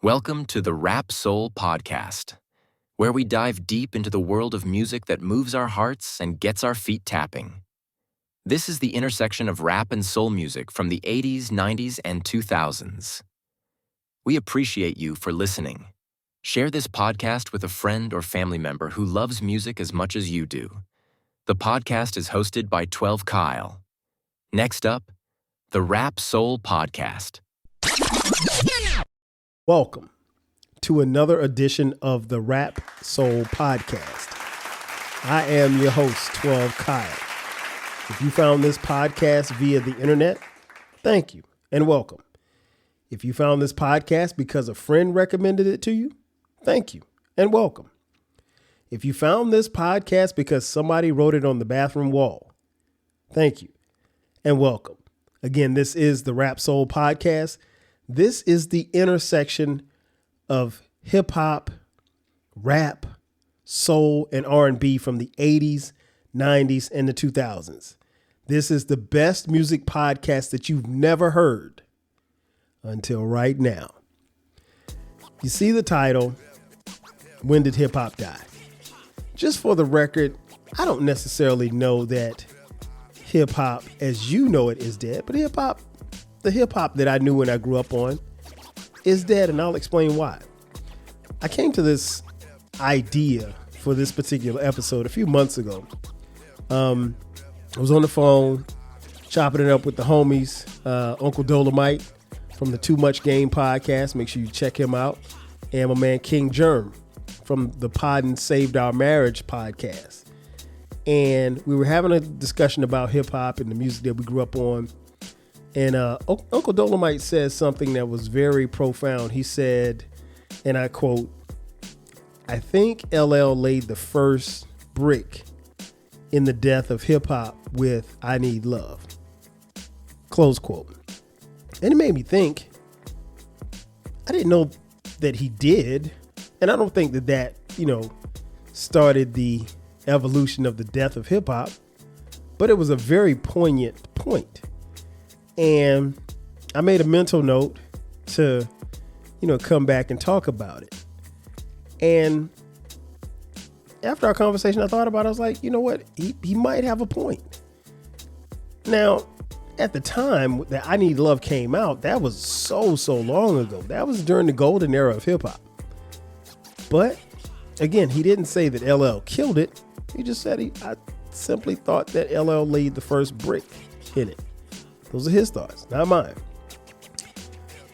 Welcome to the Rap Soul Podcast, where we dive deep into the world of music that moves our hearts and gets our feet tapping. This is the intersection of rap and soul music from the 80s, 90s, and 2000s. We appreciate you for listening. Share this podcast with a friend or family member who loves music as much as you do. The podcast is hosted by 12 Kyle. Next up, the Rap Soul Podcast. Welcome to another edition of the Rap Soul Podcast. I am your host, 12 Kyle. If you found this podcast via the internet, thank you and welcome. If you found this podcast because a friend recommended it to you, thank you and welcome. If you found this podcast because somebody wrote it on the bathroom wall, thank you and welcome. Again, this is the Rap Soul Podcast. This is the intersection of hip hop, rap, soul, and R&B from the 80s, 90s, and the 2000s. This is the best music podcast that you've never heard until right now. You see the title, When Did Hip Hop Die? Just for the record, I don't necessarily know that hip hop as you know it is dead, but the hip hop that I knew when I grew up on is dead, and I'll explain why. I came to this idea for this particular episode a few months ago. I was on the phone chopping it up with the homies, Uncle Dolomite from the Too Much Game podcast. Make sure you check him out. And my man King Germ from the Poddin' Saved Our Marriage podcast. And we were having a discussion about hip hop and the music that we grew up on. And Uncle Dolomite said something that was very profound. He said, and I quote, "I think LL laid the first brick in the death of hip hop with I Need Love." Close quote. And it made me think, I didn't know that he did. And I don't think that started the evolution of the death of hip hop, but it was a very poignant point. And I made a mental note to, come back and talk about it. And after our conversation, I thought about it. I was like, you know what? He might have a point. Now, at the time that I Need Love came out, that was so long ago. That was during the golden era of hip hop. But again, he didn't say that LL killed it. He just said I simply thought that LL laid the first brick in it. Those are his thoughts, not mine.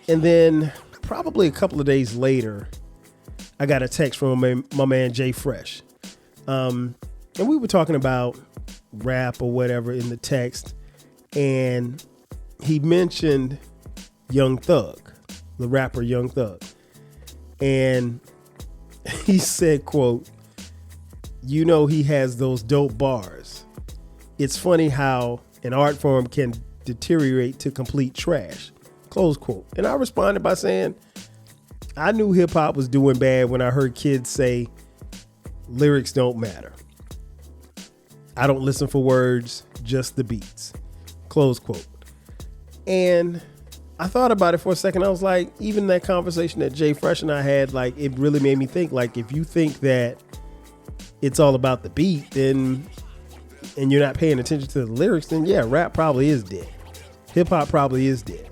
And then probably a couple of days later, I got a text from my man Jay Fresh. And we were talking about rap or whatever in the text. And he mentioned Young Thug, the rapper Young Thug. And he said, quote, he has those dope bars. It's funny how an art form can deteriorate to complete trash, close quote. And I responded by saying, I knew hip hop was doing bad when I heard kids say lyrics don't matter. I don't listen for words, just the beats, close quote. And I thought about it for a second. I was like, even that conversation that Jay Fresh and I had, like, it really made me think, like, if you think that it's all about the beat, then, and you're not paying attention to the lyrics, then yeah, rap probably is dead. Hip hop probably is dead.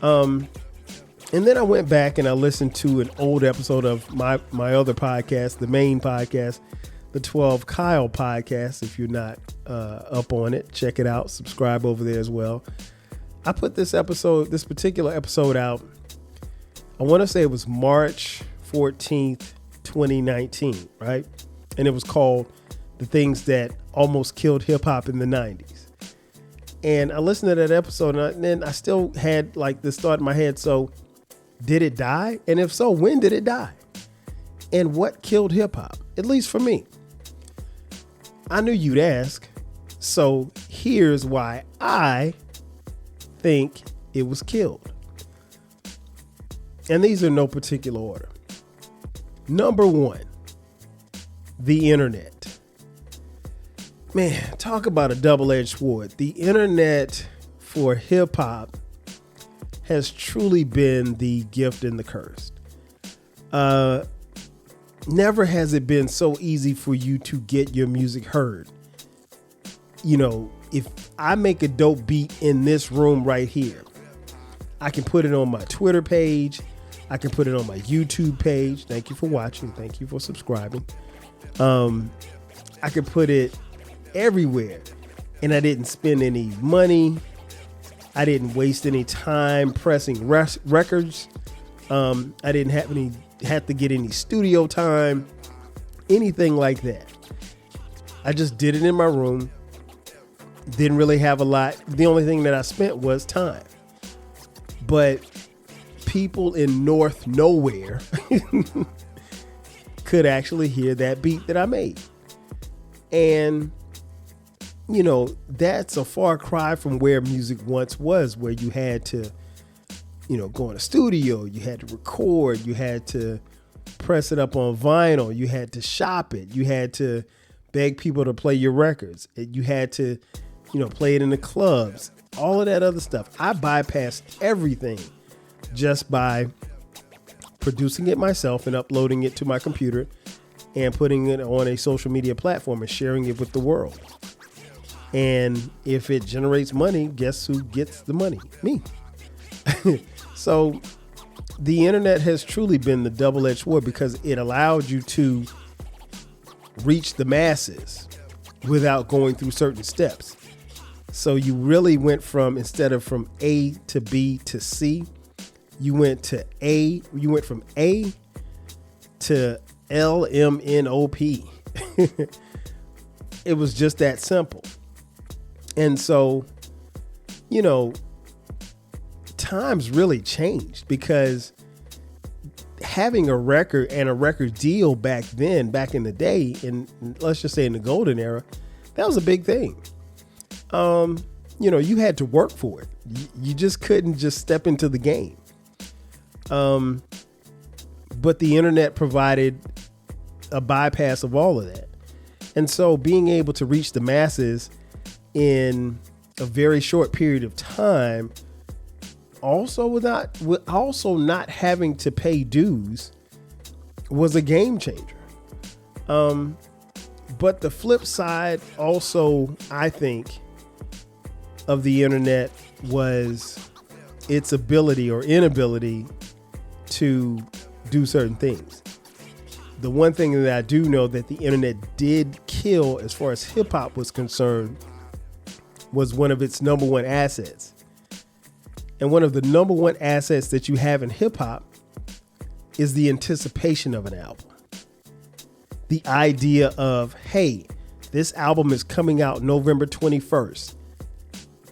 And then I went back and I listened to an old episode of my other podcast, the main podcast, the 12 Kyle podcast. If you're not up on it, check it out. Subscribe over there as well. I put this particular episode out, I want to say it was March 14th, 2019, right? And it was called The Things That Almost Killed Hip Hop in the 90s. And I listened to that episode, and then I still had like this thought in my head. So did it die? And if so, when did it die? And what killed hip hop? At least for me. I knew you'd ask. So here's why I think it was killed. And these are no particular order. Number one, the internet. Man, talk about a double-edged sword. The internet for hip hop has truly been the gift and the curse. Never has it been so easy for you to get your music heard. If I make a dope beat in this room right here, I can put it on my Twitter page. I can put it on my YouTube page. Thank you for watching. Thank you for subscribing. I could put it everywhere, and I didn't spend any money. I didn't waste any time pressing records. I didn't have to get any studio time, anything like that. I just did it in my room. Didn't really have a lot. The only thing that I spent was time. But people in North Nowhere could actually hear that beat that I made. And, that's a far cry from where music once was, where you had to, go in a studio, you had to record, you had to press it up on vinyl, you had to shop it, you had to beg people to play your records, you had to, play it in the clubs, all of that other stuff. I bypassed everything just by producing it myself and uploading it to my computer and putting it on a social media platform and sharing it with the world. And if it generates money, guess who gets the money? Me. So the internet has truly been the double-edged sword because it allowed you to reach the masses without going through certain steps. So you really went from A to B to C, you went from A to LMNOP. It was just that simple. And so, times really changed because having a record and a record deal back in the day, and let's just say in the golden era, that was a big thing. You had to work for it. You just couldn't just step into the game. But the internet provided a bypass of all of that. And so being able to reach the masses in a very short period of time, also not having to pay dues, was a game changer. But the flip side also, I think, of the internet was its ability or inability to do certain things. The one thing that I do know that the internet did kill as far as hip hop was concerned was one of its number one assets. And one of the number one assets that you have in hip hop is the anticipation of an album. The idea of, hey, this album is coming out November 21st.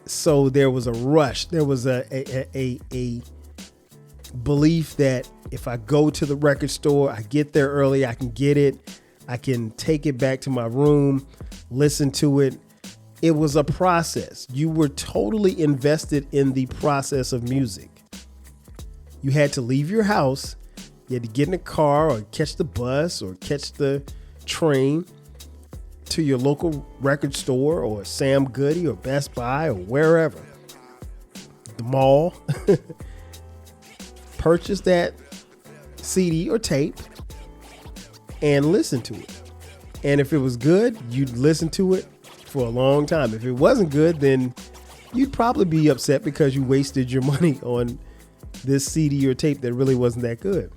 So there was a rush. There was a belief that if I go to the record store, I get there early, I can get it. I can take it back to my room, listen to it. It was a process. You were totally invested in the process of music. You had to leave your house. You had to get in a car or catch the bus or catch the train to your local record store or Sam Goody or Best Buy or wherever. The mall. Purchase that CD or tape and listen to it. And if it was good, you'd listen to it for a long time. If it wasn't good, then you'd probably be upset because you wasted your money on this CD or tape that really wasn't that good.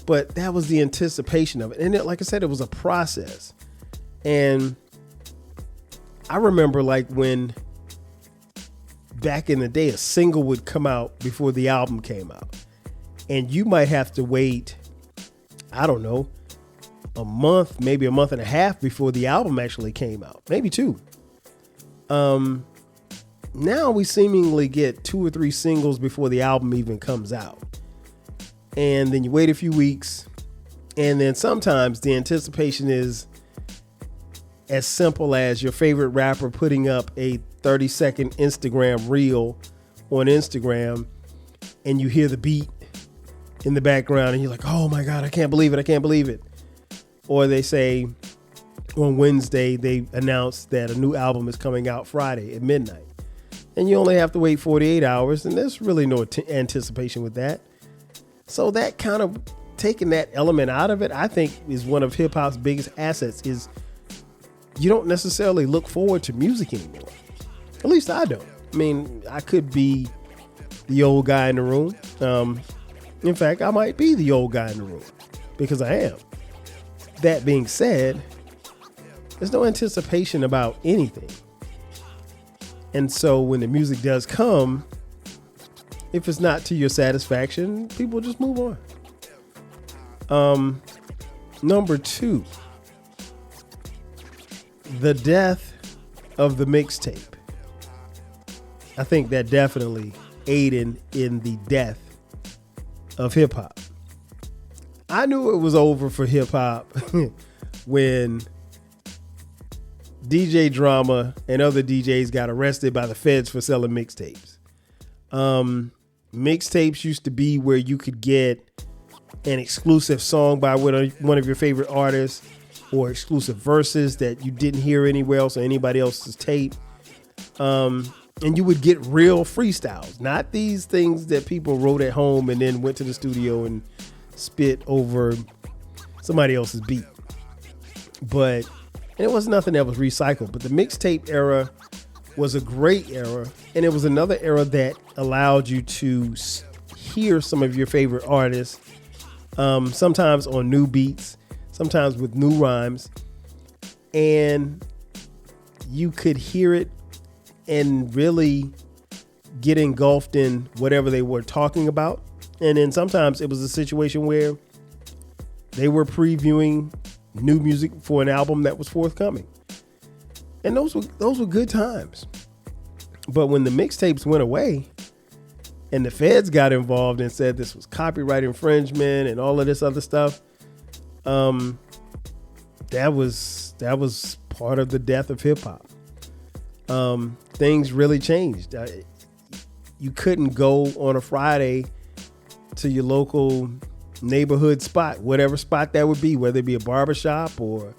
But that was the anticipation of it. And like I said, it was a process. And I remember when back in the day, a single would come out before the album came out. And you might have to wait, I don't know, a month, maybe a month and a half before the album actually came out. Maybe two. Now we seemingly get 2 or 3 singles before the album even comes out. And then you wait a few weeks. And then sometimes the anticipation is as simple as your favorite rapper putting up a 30-second Instagram reel on Instagram, and you hear the beat in the background and you're like, oh my God, I can't believe it. Or they say on Wednesday, they announce that a new album is coming out Friday at midnight. And you only have to wait 48 hours, and there's really no anticipation with that. So that kind of taking that element out of it, I think is one of hip hop's biggest assets. Is you don't necessarily look forward to music anymore. At least I don't. I mean, I could be the old guy in the room. In fact, I might be the old guy in the room because I am. That being said, there's no anticipation about anything. And so when the music does come, if it's not to your satisfaction, people just move on. Number 2, the death of the mixtape. I think that definitely aided in the death of hip hop. I knew it was over for hip hop when DJ Drama and other DJs got arrested by the feds for selling mixtapes. Mixtapes used to be where you could get an exclusive song by one of your favorite artists, or exclusive verses that you didn't hear anywhere else on anybody else's tape. And you would get real freestyles, not these things that people wrote at home and then went to the studio and spit over somebody else's beat. And it was nothing that was recycled. But the mixtape era was a great era, and it was another era that allowed you to hear some of your favorite artists, sometimes on new beats, sometimes with new rhymes, and you could hear it and really get engulfed in whatever they were talking about. And then sometimes it was a situation where they were previewing new music for an album that was forthcoming. And those were good times. But when the mixtapes went away and the feds got involved and said this was copyright infringement and all of this other stuff, that was part of the death of hip hop. Things really changed. You couldn't go on a Friday to your local neighborhood spot, whatever spot that would be, whether it be a barbershop or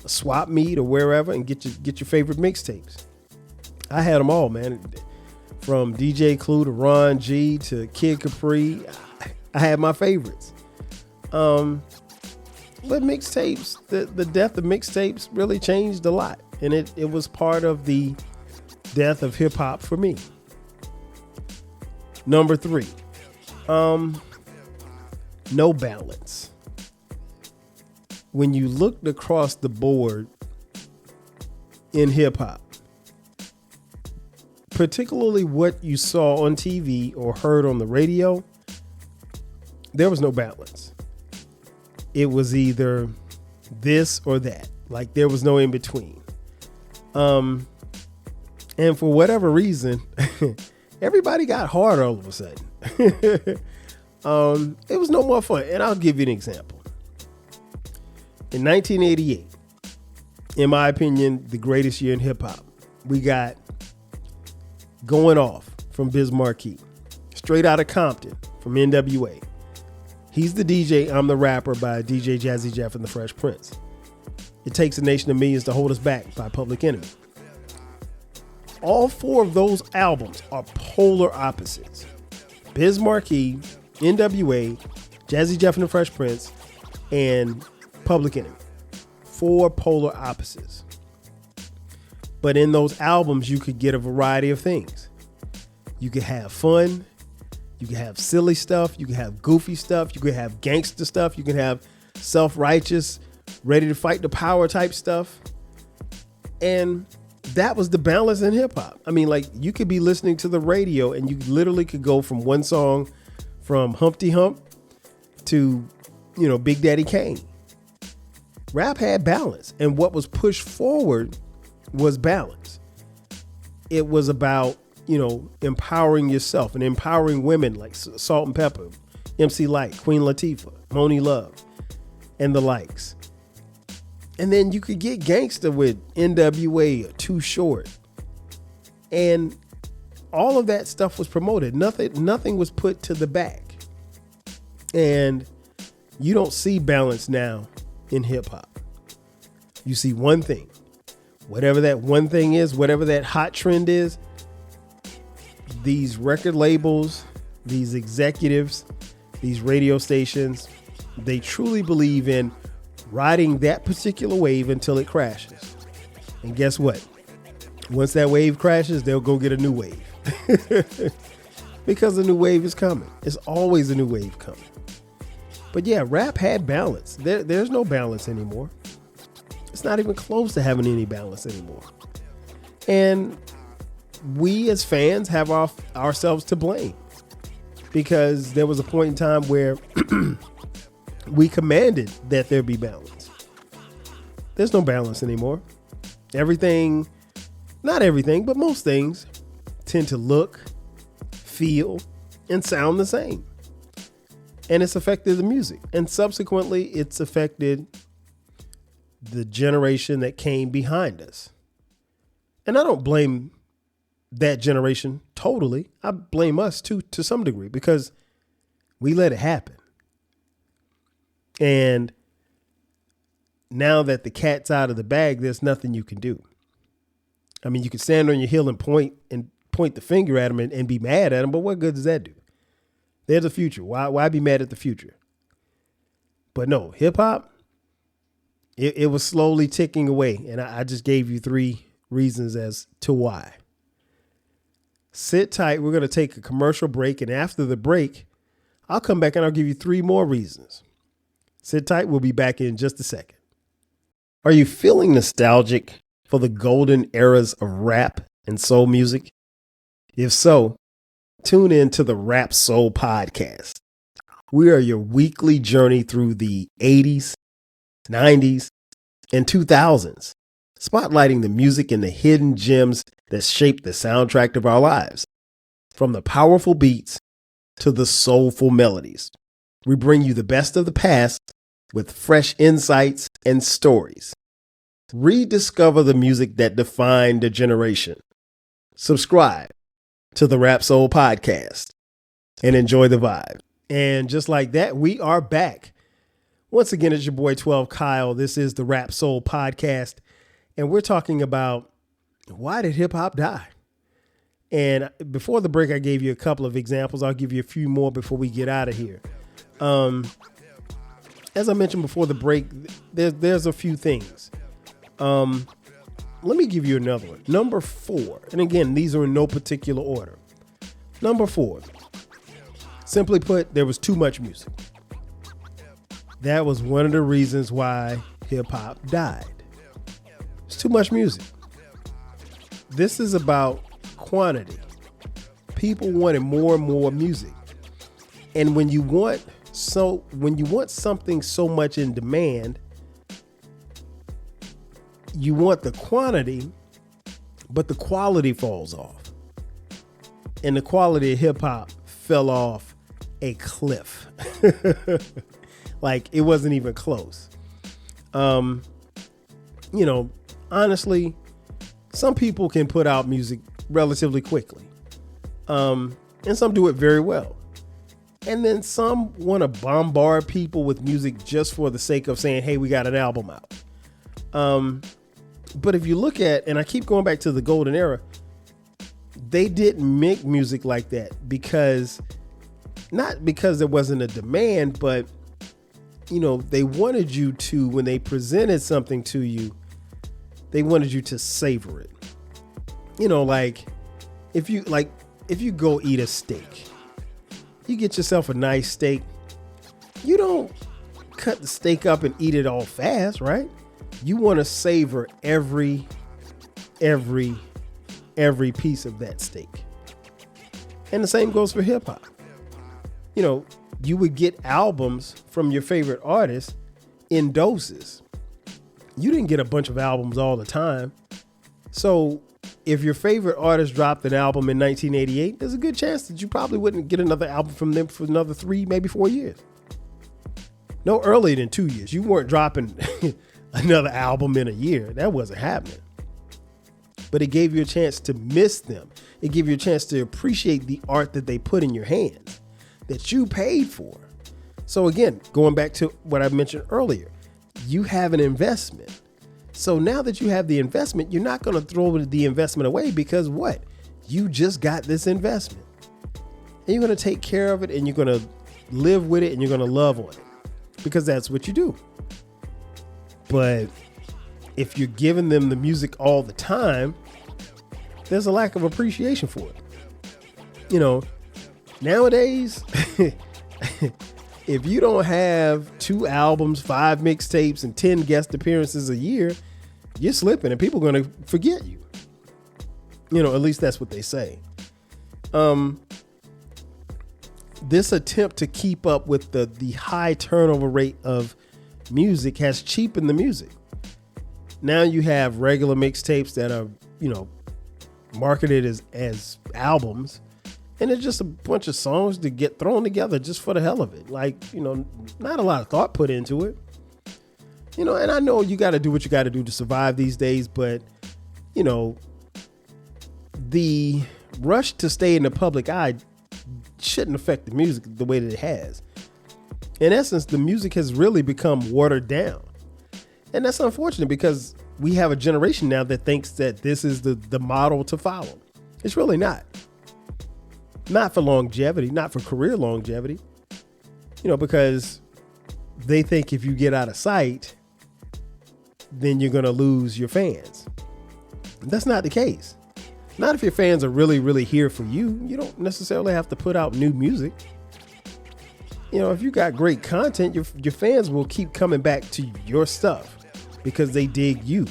a swap meet or wherever, and get your favorite mixtapes. I had them all, man. From DJ Clue to Ron G to Kid Capri, I had my favorites. But mixtapes, the death of mixtapes really changed a lot, and it was part of the death of hip hop for me. Number 3, no balance. When you looked across the board in hip hop, particularly what you saw on TV or heard on the radio, there was no balance. It was either this or that. Like, there was no in between. And for whatever reason, everybody got hard all of a sudden. It was no more fun. And I'll give you an example. In 1988, in my opinion, the greatest year in hip hop, we got Going Off from Biz Markie, Straight Outta Compton from NWA. He's the DJ, I'm the Rapper by DJ Jazzy Jeff and the Fresh Prince. It Takes a Nation of Millions to Hold Us Back by Public Enemy. All 4 of those albums are polar opposites. Biz Markie, NWA, Jazzy Jeff and the Fresh Prince, and Public Enemy. 4 polar opposites. But in those albums, you could get a variety of things. You could have fun. You could have silly stuff. You could have goofy stuff. You could have gangster stuff. You could have self-righteous, ready to fight the power type stuff. And that was the balance in hip hop. I mean, like, you could be listening to the radio and you literally could go from one song from Humpty Hump to, Big Daddy Kane. Rap had balance, and what was pushed forward was balance. It was about, empowering yourself and empowering women like Salt and Pepper, MC Lyte, Queen Latifah, Moni Love, and the likes. And then you could get gangster with NWA or Too Short. And all of that stuff was promoted. Nothing was put to the back. And you don't see balance now in hip hop. You see one thing. Whatever that one thing is, whatever that hot trend is, these record labels, these executives, these radio stations, They truly believe in riding that particular wave until it crashes. And guess what? Once that wave crashes, they'll go get a new wave. Because a new wave is coming. It's always a new wave coming. But yeah, rap had balance. There's no balance anymore. It's not even close to having any balance anymore. And we as fans have ourselves to blame. Because there was a point in time where we commanded that there be balance. There's no balance anymore. Everything, not everything, but most things tend to look, feel, and sound the same. And it's affected the music. And subsequently, it's affected the generation that came behind us. And I don't blame that generation totally. I blame us too, to some degree, because we let it happen. And now that the cat's out of the bag, there's nothing you can do. I mean, you can stand on your hill and point the finger at them and be mad at them, but what good does that do? They're the future. Why be mad at the future? But no, hip hop, it was slowly ticking away. And I just gave you 3 reasons as to why. Sit tight. We're going to take a commercial break. And after the break, I'll come back and I'll give you 3 more reasons. Sit tight. We'll be back in just a second. Are you feeling nostalgic for the golden eras of rap and soul music? If so, tune in to the Rap Soul Podcast. We are your weekly journey through the 80s, 90s, and 2000s, spotlighting the music and the hidden gems that shaped the soundtrack of our lives. From the powerful beats to the soulful melodies, we bring you the best of the past with fresh insights and stories. Rediscover the music that defined a generation. Subscribe to the Rap Soul Podcast and enjoy the vibe. And just like that, we are back. Once again, it's your boy 12 Kyle. This is the Rap Soul Podcast, and we're talking about why did hip hop die? And before the break, I gave you a couple of examples. I'll give you a few more before we get out of here. As I mentioned before the break, there's a few things. Let me give you another one. Number 4. And again, these are in no particular order. Number 4. Simply put, there was too much music. That was one of the reasons why hip hop died. It's too much music. This is about quantity. People wanted more and more music. And when you want something so much in demand, you want the quantity, but the quality falls off. And the quality of hip hop fell off a cliff. Like it wasn't even close. Honestly, some people can put out music relatively quickly. And some do it very well. And then some want to bombard people with music just for the sake of saying, hey, we got an album out. But if you look at, and I keep going back to the golden era, they didn't make music like that not because there wasn't a demand, but they wanted you to, when they presented something to you, they wanted you to savor it. Like if you go eat a steak, you get yourself a nice steak. You don't cut the steak up and eat it all fast, right? You want to savor every piece of that steak. And the same goes for hip hop. You would get albums from your favorite artists in doses. You didn't get a bunch of albums all the time. So if your favorite artist dropped an album in 1988, there's a good chance that you probably wouldn't get another album from them for another 3, maybe 4 years. No earlier than 2 years. You weren't dropping another album in a year. That wasn't happening. But it gave you a chance to miss them. It gave you a chance to appreciate the art that they put in your hands, that you paid for. So again, going back to what I mentioned earlier, you have an investment. So now that you have the investment, you're not going to throw the investment away because what? You just got this investment. And you're going to take care of it and you're going to live with it and you're going to love on it. because that's what you do. But if you're giving them the music all the time, there's a lack of appreciation for it. You know, nowadays, if you don't have 2 albums, 5 mixtapes, and 10 guest appearances a year, you're slipping and people are going to forget you. You know, at least that's what they say. This attempt to keep up with the high turnover rate of music has cheapened the music. Now you have regular mixtapes that are, you know, marketed as albums, and it's just a bunch of songs that get thrown together just for the hell of it. Like, you know, not a lot of thought put into it. You know, and I know you got to do what you got to do to survive these days, but, you know, the rush to stay in the public eye shouldn't affect the music the way that it has. In essence, the music has really become watered down. And that's unfortunate because we have a generation now that thinks that this is the model to follow. It's really not. Not for longevity, not for career longevity. You know, because they think if you get out of sight, then you're going to lose your fans. That's not the case. Not if your fans are really, really here for you. You don't necessarily have to put out new music. You know, if you got great content, your fans will keep coming back to your stuff because they dig you,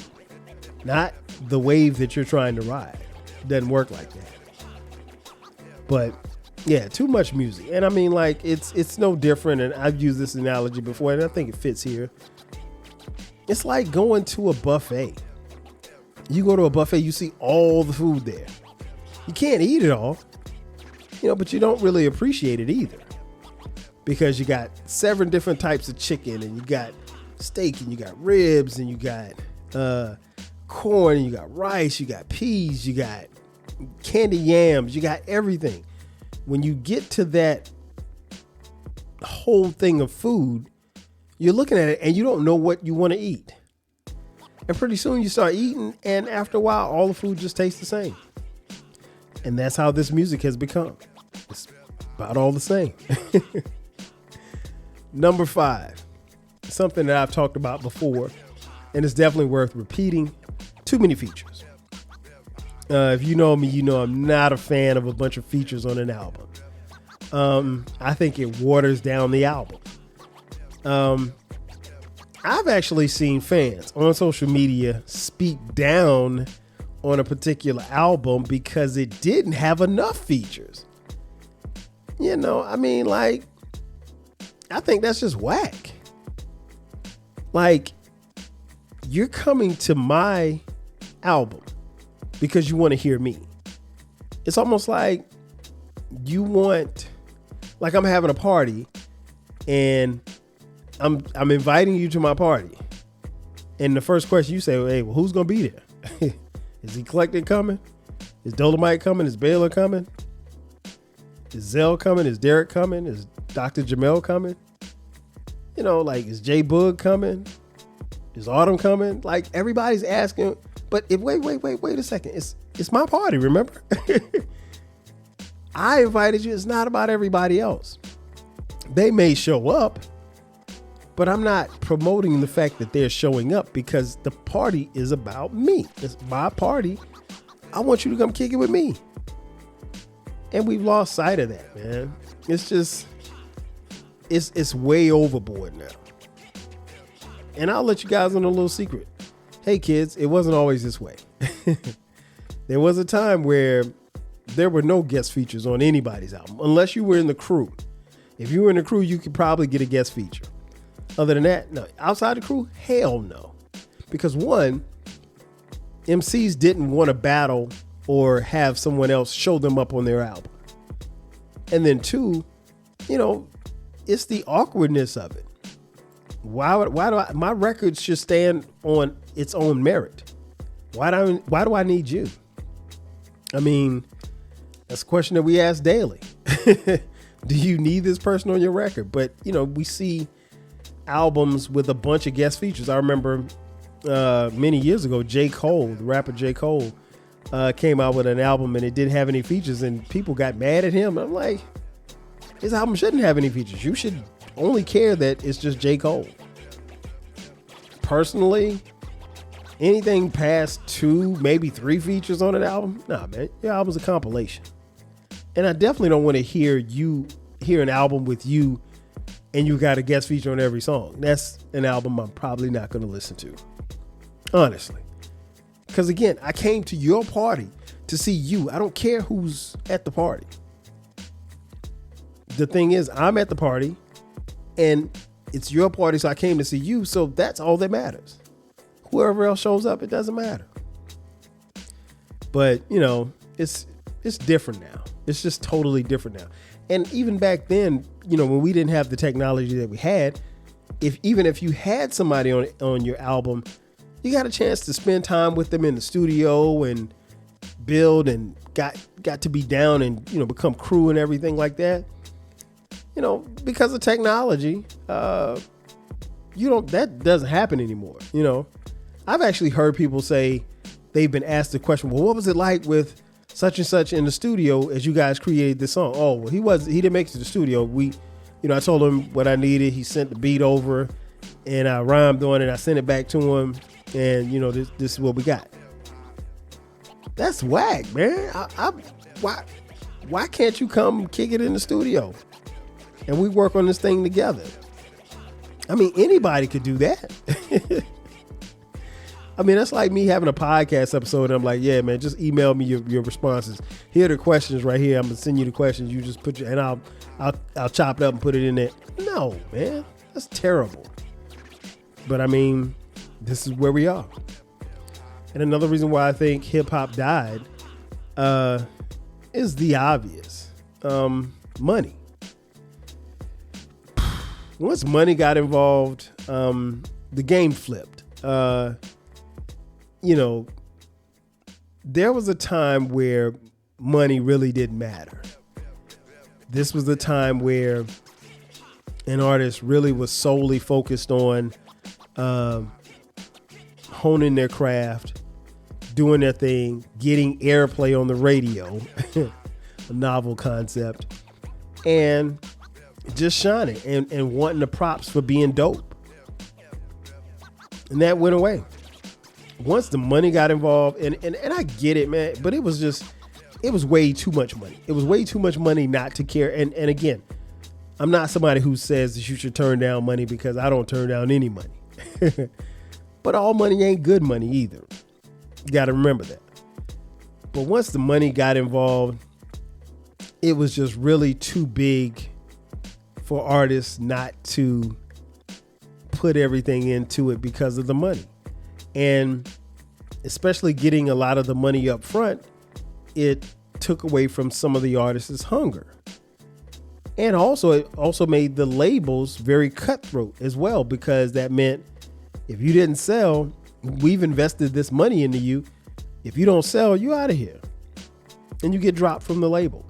not the wave that you're trying to ride. It doesn't work like that. But yeah, too much music. And I mean, like, it's no different. And I've used this analogy before, and I think it fits here. It's like going to a buffet. You go to a buffet, you see all the food there. You can't eat it all, you know, but you don't really appreciate it either. Because you got 7 different types of chicken, and you got steak, and you got ribs, and you got corn, and you got rice, you got peas, you got candy yams, you got everything. When you get to that whole thing of food, you're looking at it and you don't know what you want to eat. And pretty soon you start eating, and after a while, all the food just tastes the same. And that's how this music has become. It's about all the same. Number 5, something that I've talked about before, and it's definitely worth repeating: too many features. If you know me, you know I'm not a fan of a bunch of features on an album. I think it waters down the album. I've actually seen fans on social media speak down on a particular album because it didn't have enough features. You know, I mean, like, I think that's just whack. Like, you're coming to my album because you want to hear me. It's almost like you want, like, I'm having a party and I'm inviting you to my party. And the first question you say, hey, well, who's going to be there? Is Eclectic coming? Is Dolomite coming? Is Baylor coming? Is Zell coming? Is Derek coming? Is Dr. Jamel coming? You know, like, is J Boog coming? Is Autumn coming? Like, everybody's asking, but wait a second. It's my party, remember? I invited you. It's not about everybody else. They may show up, but I'm not promoting the fact that they're showing up because the party is about me. It's my party. I want you to come kick it with me. And we've lost sight of that, man. It's just, it's way overboard now. And I'll let you guys on a little secret. Hey kids, it wasn't always this way. There was a time where there were no guest features on anybody's album, unless you were in the crew. If you were in the crew, you could probably get a guest feature. Other than that, no. Outside the crew, hell no. Because one, MCs didn't want to battle or have someone else show them up on their album. And then two, you know, it's the awkwardness of it. Why do my record should stand on its own merit? Why do I need you? I mean, that's a question that we ask daily. Do you need this person on your record? But, you know, we see albums with a bunch of guest features. I remember many years ago, J. Cole, the rapper J. Cole, came out with an album and it didn't have any features and people got mad at him. I'm like, his album shouldn't have any features. You should only care that it's just J. Cole. Personally, anything past 2, maybe 3 features on an album, nah, man, your album's a compilation. And I definitely don't want to hear an album with you and you got a guest feature on every song. That's an album I'm probably not going to listen to, honestly. Because again, I came to your party to see you. I don't care who's at the party. The thing is, I'm at the party and it's your party, so I came to see you. So that's all that matters. Whoever else shows up, it doesn't matter. But, you know, it's different now. It's just totally different now. And even back then, you know, when we didn't have the technology that we had, even if you had somebody on your album, you got a chance to spend time with them in the studio and build and got to be down and, you know, become crew and everything like that. You know, because of technology, that doesn't happen anymore. You know, I've actually heard people say they've been asked the question, well, what was it like with such and such in the studio as you guys created this song? Oh, well, he didn't make it to the studio. I told him what I needed. He sent the beat over and I rhymed on it. I sent it back to him. And, you know, this is what we got. That's whack, man. Why can't you come kick it in the studio and we work on this thing together? I mean, anybody could do that. I mean, that's like me having a podcast episode. And I'm like, yeah, man, just email me your responses. Here are the questions right here. I'm gonna send you the questions. You just put and I'll chop it up and put it in there. No, man, that's terrible. But I mean, this is where we are. And another reason why I think hip hop died is the obvious. Money. Once money got involved, the game flipped. You know, there was a time where money really didn't matter. This was the time where an artist really was solely focused on honing their craft, doing their thing, getting airplay on the radio, a novel concept, and just shining and wanting the props for being dope. And that went away. Once the money got involved, and I get it, man, but it was way too much money. It was way too much money not to care. And again, I'm not somebody who says that you should turn down money because I don't turn down any money. But all money ain't good money either. You got to remember that. But once the money got involved, it was just really too big for artists not to put everything into it because of the money. And especially getting a lot of the money up front, it took away from some of the artists' hunger. And also, it also made the labels very cutthroat as well, because that meant if you didn't sell, we've invested this money into you. If you don't sell, you out of here. And you get dropped from the label.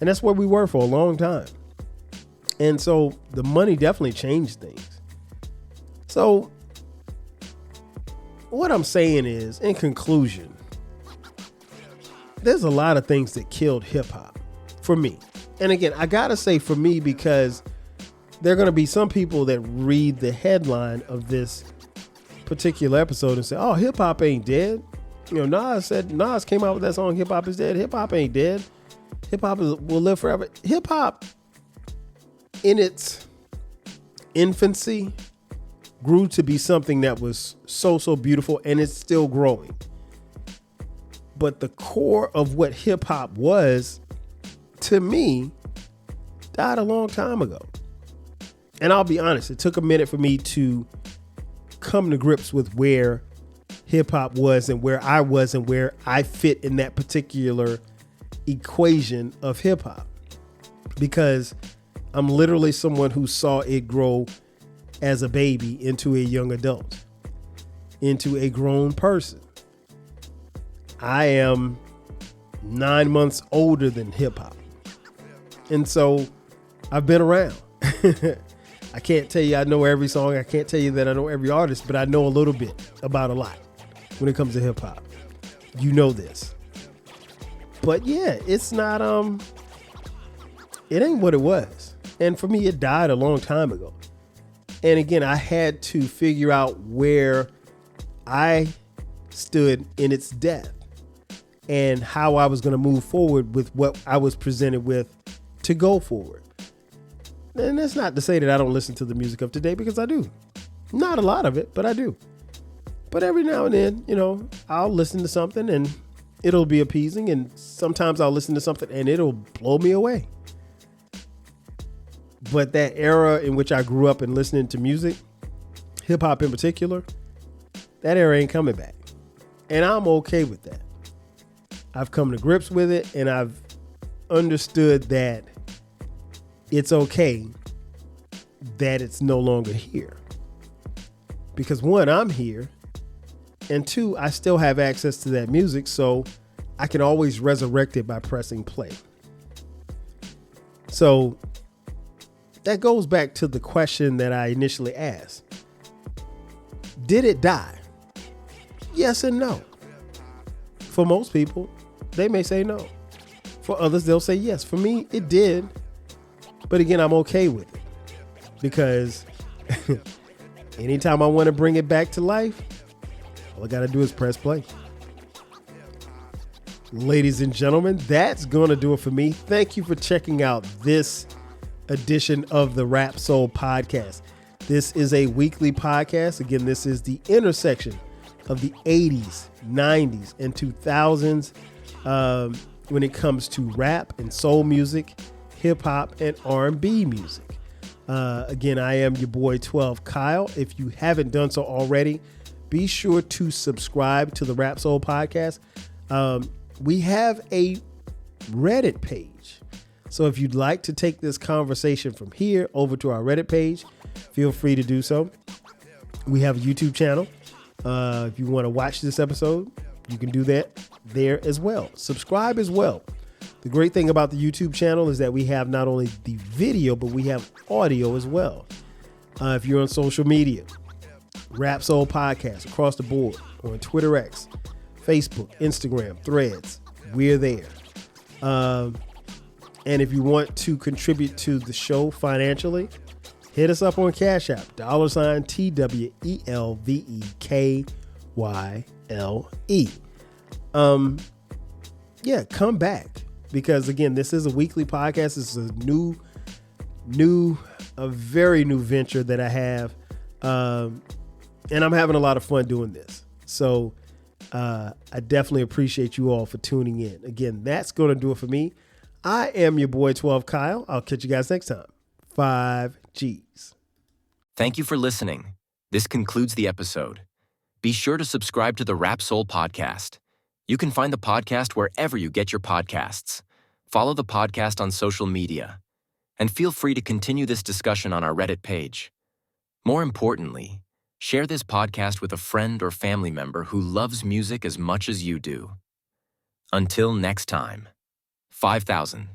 And that's where we were for a long time. And so the money definitely changed things. So what I'm saying is, in conclusion, there's a lot of things that killed hip hop for me. And again, I gotta say for me, because there are gonna be some people that read the headline of this particular episode and say, oh, hip hop ain't dead. You know, Nas came out with that song, Hip Hop is Dead. Hip hop ain't dead. Hip hop will live forever. Hip hop, in its infancy, grew to be something that was so beautiful, and it's still growing. But the core of what hip hop was, to me, died a long time ago. And I'll be honest, it took a minute for me to come to grips with where hip hop was and where I was and where I fit in that particular equation of hip hop. Because I'm literally someone who saw it grow as a baby into a young adult, into a grown person. I am 9 months older than hip hop. And so I've been around. I can't tell you I know every song. I can't tell you that I know every artist, but I know a little bit about a lot when it comes to hip hop. You know this. But yeah, it's not, it ain't what it was. And for me, it died a long time ago. And again, I had to figure out where I stood in its death and how I was going to move forward with what I was presented with to go forward. And that's not to say that I don't listen to the music of today, because I do. Not a lot of it, but I do. But every now and then, I'll listen to something and it'll be appeasing. And sometimes I'll listen to something and it'll blow me away. But that era in which I grew up and listening to music, hip hop in particular, that era ain't coming back. And I'm okay with that. I've come to grips with it, and I've understood that it's okay that it's no longer here. Because one, I'm here, and two, I still have access to that music, so I can always resurrect it by pressing play. So that goes back to the question that I initially asked. Did it die? Yes and no. For most people, they may say no. For others, they'll say yes. For me, it did. But again, I'm okay with it, because anytime I want to bring it back to life, all I got to do is press play. Ladies and gentlemen, that's going to do it for me. Thank you for checking out this edition of the Rap Soul Podcast. This is a weekly podcast. Again, this is the intersection of the 80s, 90s, and 2000s when it comes to rap and soul music, hip hop, and R&B music. Again, I am your boy 12 Kyle. If you haven't done so already, be sure to subscribe to the Rap Soul Podcast. We have a Reddit page. So if you'd like to take this conversation from here over to our Reddit page, feel free to do so. We have a YouTube channel. If you want to watch this episode, you can do that there as well. Subscribe as well. The great thing about the YouTube channel is that we have not only the video, but we have audio as well. If you're on social media, Rap Soul Podcast across the board, or on Twitter X, Facebook, Instagram, Threads, we're there. And if you want to contribute to the show financially, hit us up on Cash App, $TWELVEKYLE. Yeah, come back, because again, this is a weekly podcast. This is a very new venture that I have. And I'm having a lot of fun doing this. So I definitely appreciate you all for tuning in. Again, that's going to do it for me. I am your boy 12 Kyle. I'll catch you guys next time. 5 G's. Thank you for listening. This concludes the episode. Be sure to subscribe to the Rap Soul Podcast. You can find the podcast wherever you get your podcasts. Follow the podcast on social media. And feel free to continue this discussion on our Reddit page. More importantly, share this podcast with a friend or family member who loves music as much as you do. Until next time, 5,000.